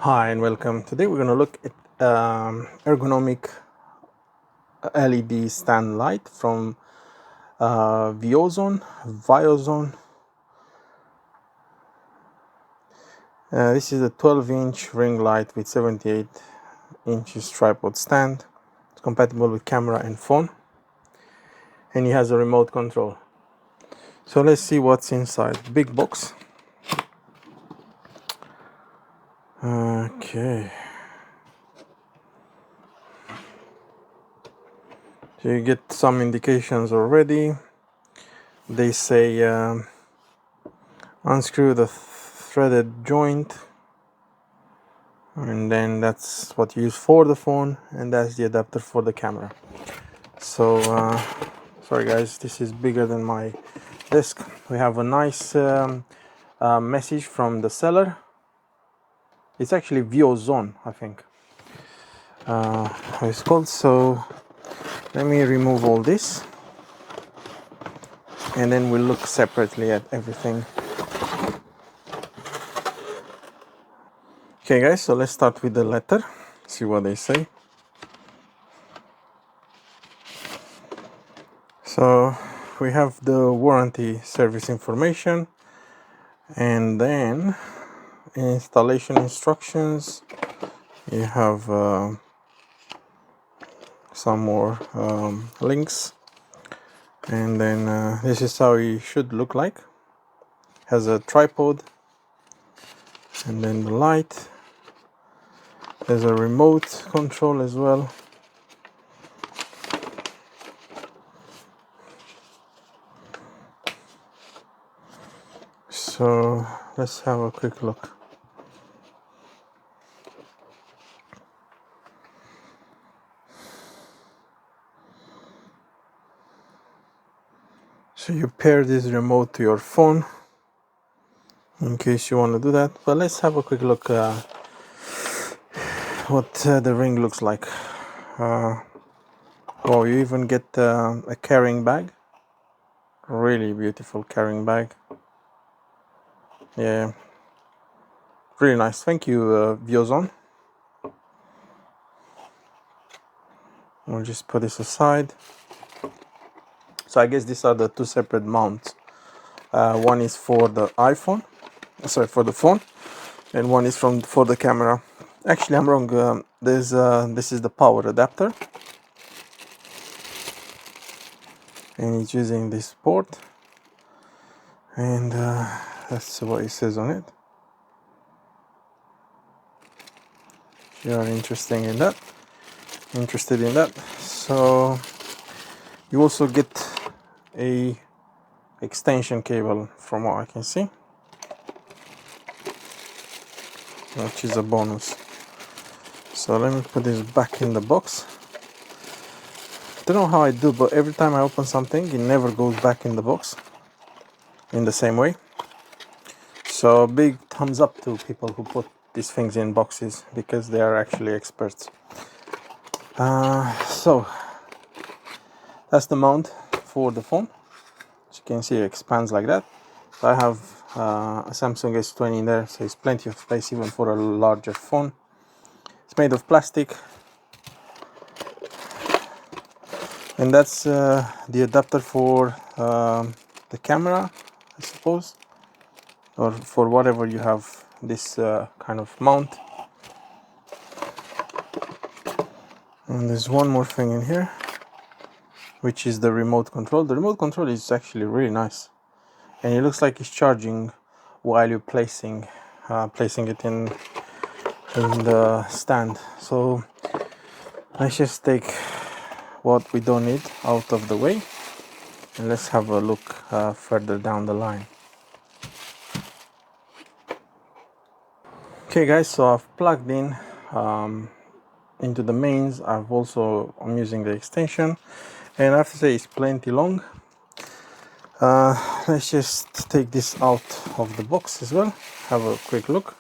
Hi and welcome. Today we're going to look at ergonomic LED stand light from Viozon. This is a 12-inch ring light with 78 inches tripod stand. It's compatible with camera and phone, and it has a remote control. So let's see what's inside. Big box. Okay. So you get some indications already. They say unscrew the threaded joint, and then that's what you use for the phone, and that's the adapter for the camera. So sorry guys, this is bigger than my desk. We have a nice message from the seller. It's actually Viozon, I think, how it's called. So let me remove all this, and then we'll look separately at everything. Okay guys, so let's start with the letter, see what they say. So we have the warranty service information, and then installation instructions. You have some more links, and then this is how it should look like. Has a tripod, and then the light. There's a remote control as well. So let's have a quick look. So you pair this remote to your phone in case you want to do that. But let's have a quick look what the ring looks like. Oh, you even get a carrying bag. Really beautiful carrying bag. Yeah, really nice. Thank you, Viozon. We'll just put this aside. So I guess these are the two separate mounts. One is for the iPhone, sorry, for the phone, and one is for the camera. Actually, I'm wrong. This is the power adapter, and it's using this port, and that's what it says on it. If you are interested in that, so you also get a extension cable, from what I can see, which is a bonus. So let me put this back in the box. Don't know how I do, but every time I open something, it never goes back in the box in the same way. So big thumbs up to people who put these things in boxes, because they are actually experts. So that's the mount for the phone. As you can see, it expands like that. So I have a Samsung S20 in there, so it's plenty of space even for a larger phone. It's made of plastic, and that's the adapter for the camera, I suppose, or for whatever you have this kind of mount. And there's one more thing in here, which is the remote control. The remote control is actually really nice, and it looks like it's charging while you're placing it in the stand. So let's just take what we don't need out of the way, and let's have a look further down the line. Okay guys, so I've plugged in into the mains. I'm using the extension, and I have to say it's plenty long. Let's just take this out of the box as well, have a quick look,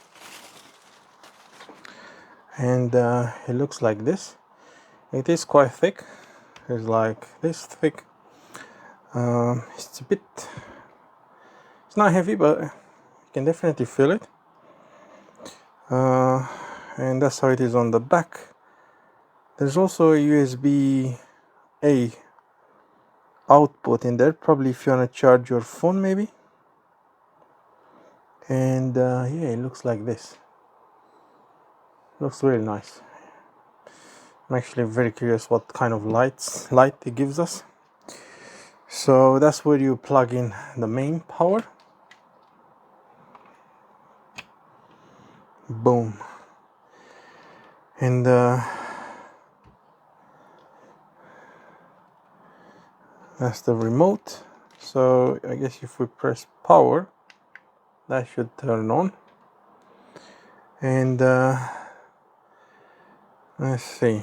and it looks like this. It is quite thick. It's like this thick. It's not heavy, but you can definitely feel it. and that's how it is on the back. There's also a USB-A output in there, probably if you want to charge your phone maybe. And yeah, it looks like this. Looks really nice. I'm actually very curious what kind of light it gives us. So that's where you plug in the main power. Boom. And that's the remote. So I guess if we press power, that should turn on. And let's see.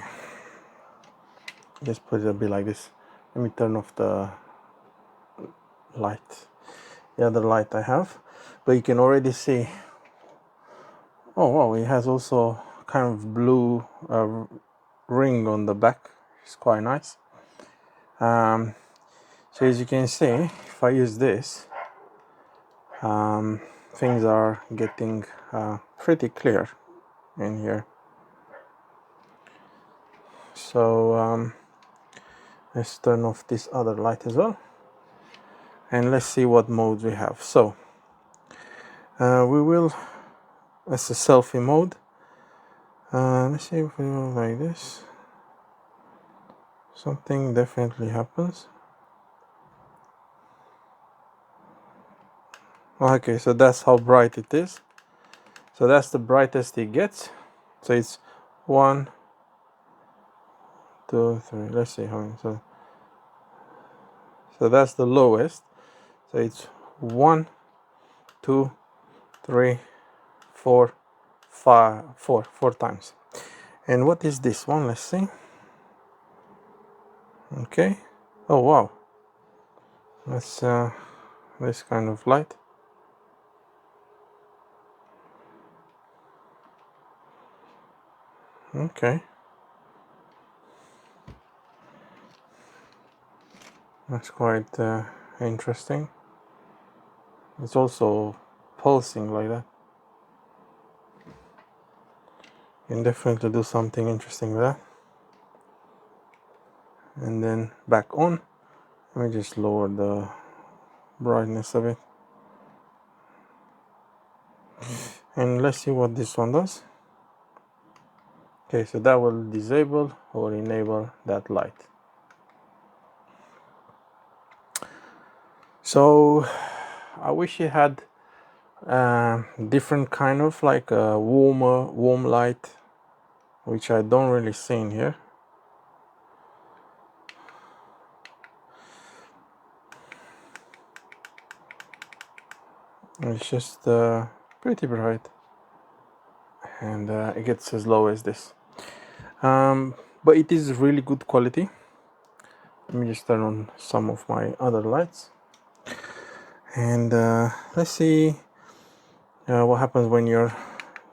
Just put it a bit like this. Let me turn off the light, the other light I have. But you can already see, oh wow, it has also kind of blue ring on the back. It's quite nice. So as you can see, if I use this, things are getting pretty clear in here. So let's turn off this other light as well, and let's see what modes we have. So we will, that's a selfie mode. Let's see if we go like this. Something definitely happens. Okay, so that's how bright it is. So that's the brightest it gets. So it's 1, 2, 3. Let's see how many. So that's the lowest. So it's 1, 2, 3, 4, 5, 4 times. And what is this one? Let's see. Okay. Oh wow. That's this kind of light. Okay. That's quite interesting. It's also pulsing like that. You can definitely do something interesting with that. And then back on. Let me just lower the brightness a bit. And let's see what this one does. Okay, so that will disable or enable that light. So I wish it had different kind of like a warm light, which I don't really see in here. It's just pretty bright, and it gets as low as this, but it is really good quality. Let me just turn on some of my other lights, and let's see what happens when you're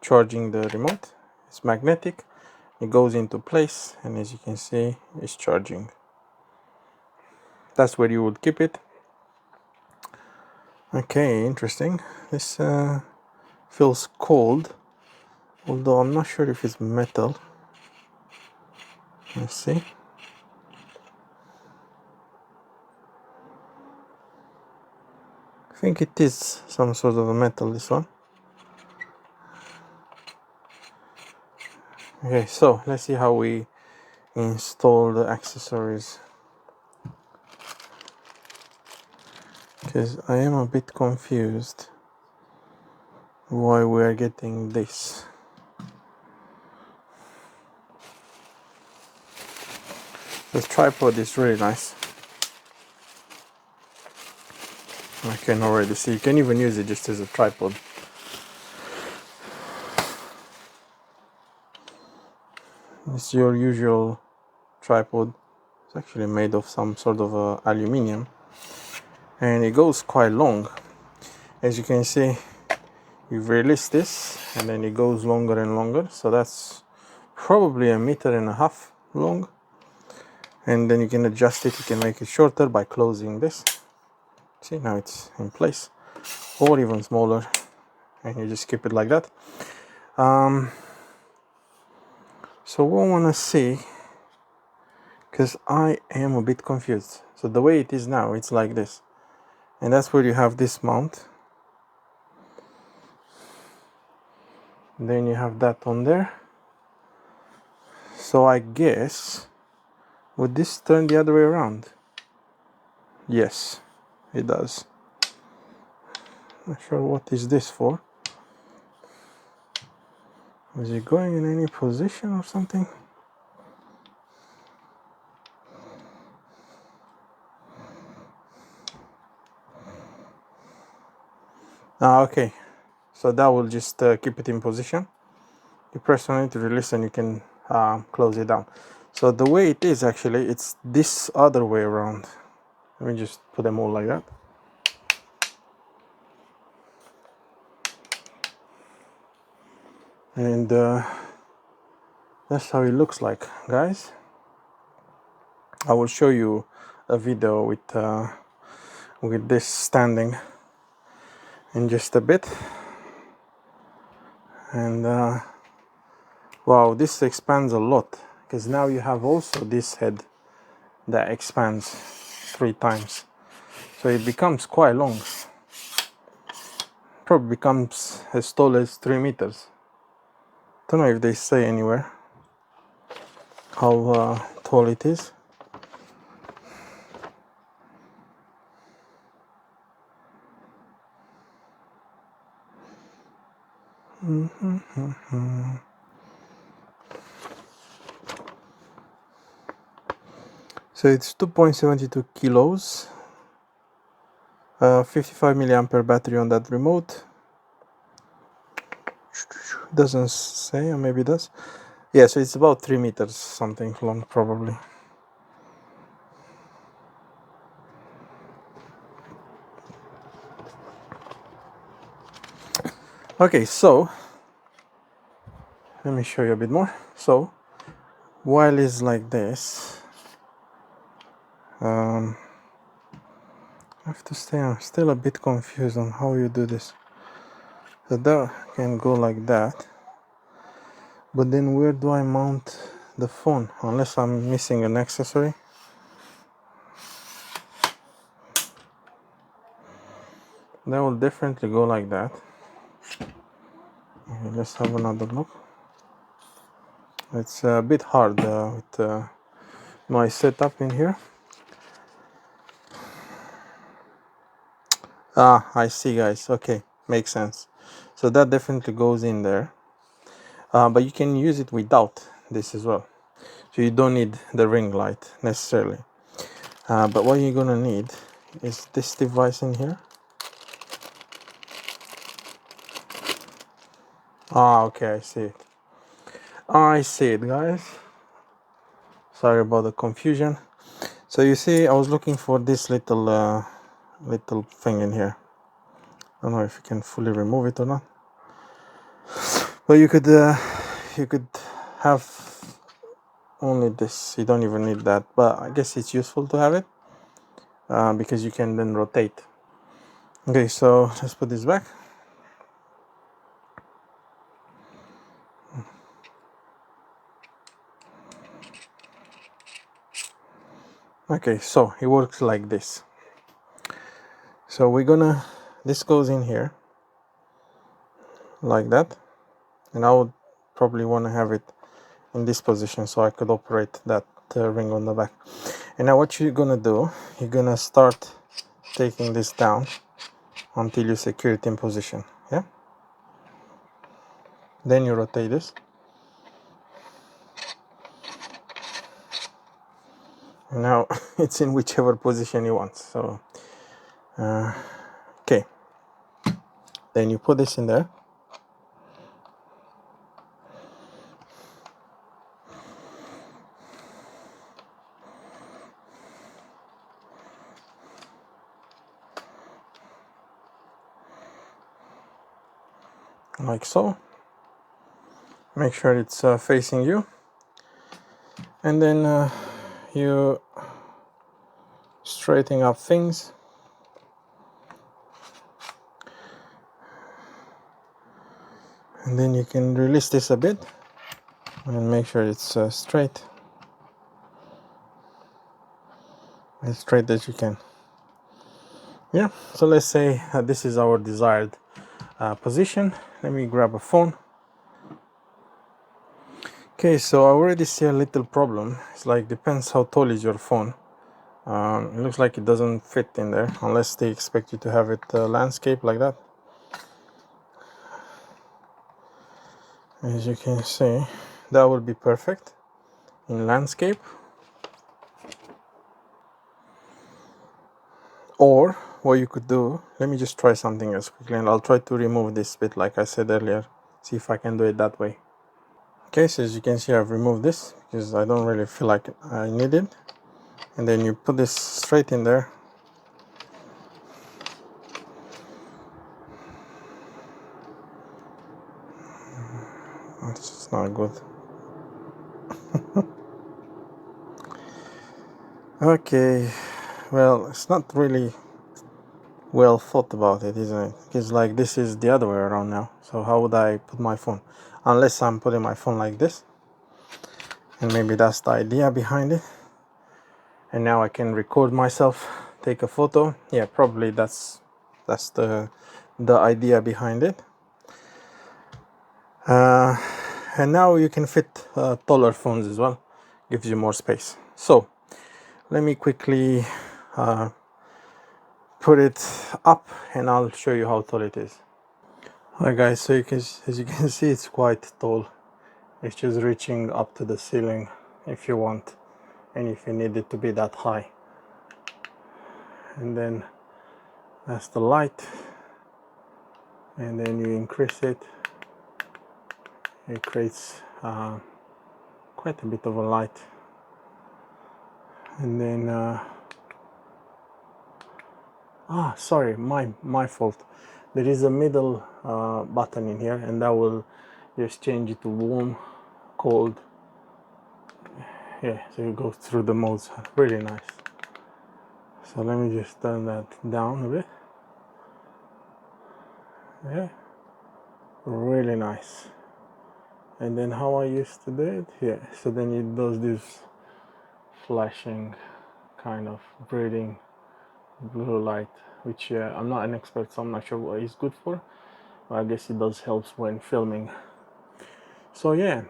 charging the remote. It's magnetic, it goes into place, and as you can see, it's charging. That's where you would keep it. Okay, interesting. This feels cold, although I'm not sure if it's metal. Let's see. I think it is some sort of a metal, this one. Okay, so let's see how we install the accessories, because I am a bit confused why we are getting this. The tripod is really nice. I can already see, you can even use it just as a tripod. It's your usual tripod. It's actually made of some sort of aluminium, and it goes quite long. As you can see, you release this and then it goes longer and longer, so that's probably 1.5 meters long. And then you can adjust it, you can make it shorter by closing this. See, now it's in place, or even smaller, and you just keep it like that. So what I want to see, because I am a bit confused. So the way it is now, it's like this, and that's where you have this mount. Then you have that on there. So I guess, would this turn the other way around? Yes, it does. Not sure what is this for. Is it going in any position or something? Ah, okay. So that will just keep it in position. You press on it to release and you can close it down. So the way it is actually, it's this other way around. Let me just put them all like that. And that's how it looks like, guys. I will show you a video with this standing in just a bit. And wow, this expands a lot, because now you have also this head that expands 3 times, so it becomes quite long. Probably becomes as tall as 3 meters. Don't know if they say anywhere how tall it is. So it's 2.72 kilos, 55 milliampere battery on that remote. Doesn't say, or maybe it does. Yeah, so it's about 3 meters something long, probably. Okay, so let me show you a bit more. So while it's like this, I have to stay. I'm still a bit confused on how you do this. So that can go like that, but then where do I mount the phone? Unless I'm missing an accessory. That will definitely go like that. Okay, let's have another look. It's a bit hard with my setup in here. Ah, I see, guys. Okay, makes sense. So that definitely goes in there, but you can use it without this as well. So you don't need the ring light necessarily. But what you're gonna need is this device in here. Ah, okay, I see it. I see it, guys. Sorry about the confusion. So you see, I was looking for this little thing in here. I don't know if you can fully remove it or not. But you could have only this. You don't even need that. But I guess it's useful to have it because you can then rotate. Okay, so let's put this back. Okay, so it works like this. So this goes in here like that, and I would probably want to have it in this position so I could operate that ring on the back. And now what you're gonna do, you're gonna start taking this down until you secure it in position. Yeah, then you rotate this, and now it's in whichever position you want. So okay, then you put this in there. Like so. Make sure it's facing you, and then you straighten up things. And then you can release this a bit. and make sure it's straight, as straight as you can. Yeah, so let's say this is our desired position. Let me grab a phone. Okay, so I already see a little problem. It's like, depends how tall is your phone. It looks like it doesn't fit in there unless they expect you to have it landscape like that. As you can see, that would be perfect in landscape. Or what you could do, let me just try something else quickly, and I'll try to remove this bit like I said earlier, see if I can do it that way. Okay, so as you can see, I've removed this because I don't really feel like I need it. And then you put this straight in there. It's just not good. Okay, well, it's not really well thought about it, isn't it? Because like this is the other way around now. So how would I put my phone? Unless I'm putting my phone like this. And maybe that's the idea behind it. And now I can record myself, take a photo. Yeah, probably that's the idea behind it. And now you can fit taller phones as well. Gives you more space. So let me quickly put it up and I'll show you how tall it is. Alright guys, so as you can see, it's quite tall. It's just reaching up to the ceiling if you want, and if you need it to be that high. And then that's the light, and then you increase it. It creates quite a bit of a light. And then sorry, my fault. There is a middle button in here, and that will just change it to warm, cold. Yeah, so you go through the modes. Really nice. So let me just turn that down a bit. Yeah, really nice. And then how I used to do it, yeah, so then it does this flashing kind of breathing blue light, which I'm not an expert, so I'm not sure what it's good for, but I guess it does help when filming. So yeah,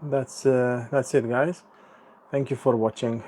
that's it guys. Thank you for watching.